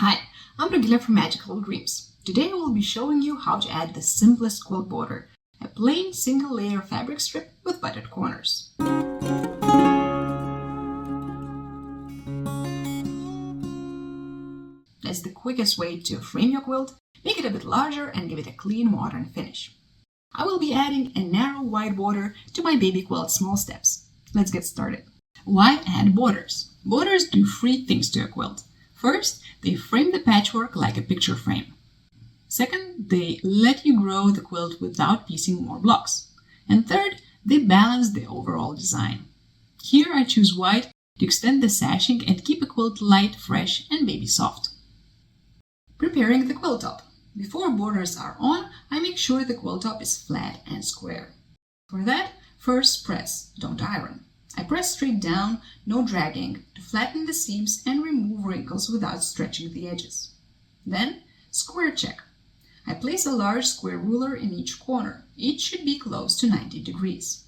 Hi, I'm Regular from Magical Dreams. Today I will be showing you how to add the simplest quilt border, a plain single layer fabric strip with butted corners. That's the quickest way to frame your quilt, make it a bit larger and give it a clean modern finish. I will be adding a narrow wide border to my baby quilt small steps. Let's get started. Why add borders? Borders do three things to a quilt. First, they frame the patchwork like a picture frame. Second, they let you grow the quilt without piecing more blocks. And third, they balance the overall design. Here I choose white to extend the sashing and keep a quilt light, fresh, and baby soft. Preparing the quilt top. Before borders are on, I make sure the quilt top is flat and square. For that, first press, don't iron. I press straight down, no dragging, to flatten the seams and remove wrinkles without stretching the edges. Then, square check. I place a large square ruler in each corner. Each should be close to 90 degrees.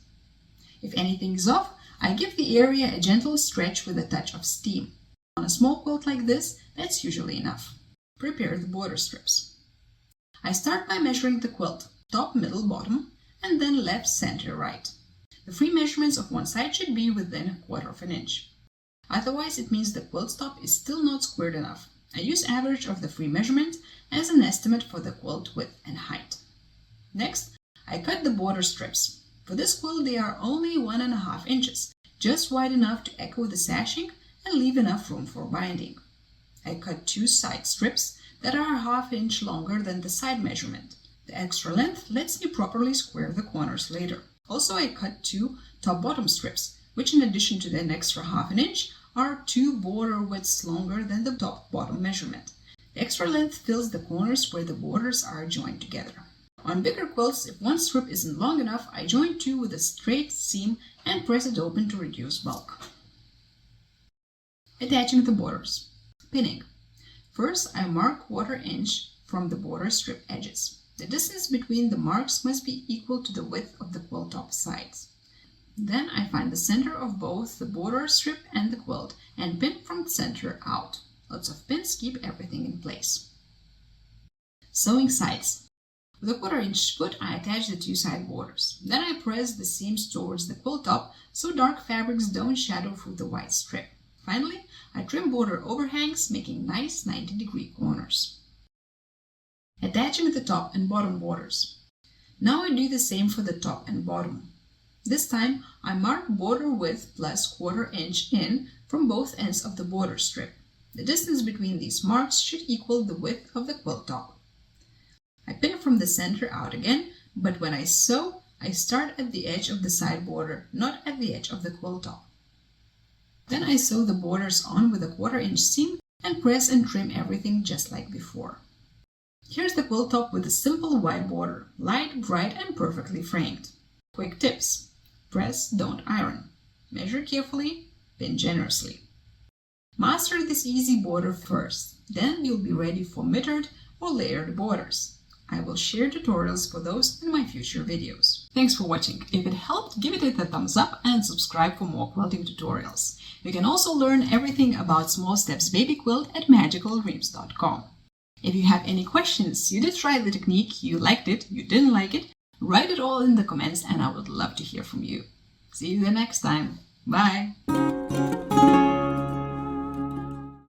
If anything is off, I give the area a gentle stretch with a touch of steam. On a small quilt like this, that's usually enough. Prepare the border strips. I start by measuring the quilt, top, middle, bottom, and then left, center, right. The free measurements of one side should be within 1/4 inch. Otherwise, it means the quilt top is still not squared enough. I use average of the free measurement as an estimate for the quilt width and height. Next, I cut the border strips. For this quilt, they are only 1.5 inches, just wide enough to echo the sashing and leave enough room for binding. I cut 2 side strips that are 1/2 inch longer than the side measurement. The extra length lets me properly square the corners later. Also, I cut 2 top-bottom strips, which in addition to an extra 1/2 inch, are 2 border widths longer than the top-bottom measurement. The extra length fills the corners where the borders are joined together. On bigger quilts, if one strip isn't long enough, I join 2 with a straight seam and press it open to reduce bulk. Attaching the borders. Pinning. First, I mark 1/4 inch from the border strip edges. The distance between the marks must be equal to the width of the quilt top sides. Then I find the center of both the border strip and the quilt and pin from the center out. Lots of pins keep everything in place. Sewing sides. With a 1/4 inch foot, I attach the 2 side borders. Then I press the seams towards the quilt top so dark fabrics don't shadow through the white strip. Finally, I trim border overhangs, making nice 90-degree corners. Attaching the top and bottom borders. Now I do the same for the top and bottom. This time I mark border width plus 1/4 inch in from both ends of the border strip. The distance between these marks should equal the width of the quilt top. I pin from the center out again, but when I sew, I start at the edge of the side border, not at the edge of the quilt top. Then I sew the borders on with a 1/4 inch seam and press and trim everything just like before. Here's the quilt top with a simple white border, light, bright, and perfectly framed. Quick tips. Press, don't iron. Measure carefully, pin generously. Master this easy border first, then you'll be ready for mitred or layered borders. I will share tutorials for those in my future videos. Thanks for watching. If it helped, give it a thumbs up and subscribe for more quilting tutorials. You can also learn everything about Small Steps Baby Quilt at magicaldreams.com. If you have any questions, you did try the technique, you liked it, you didn't like it, write it all in the comments and I would love to hear from you. See you the next time. Bye!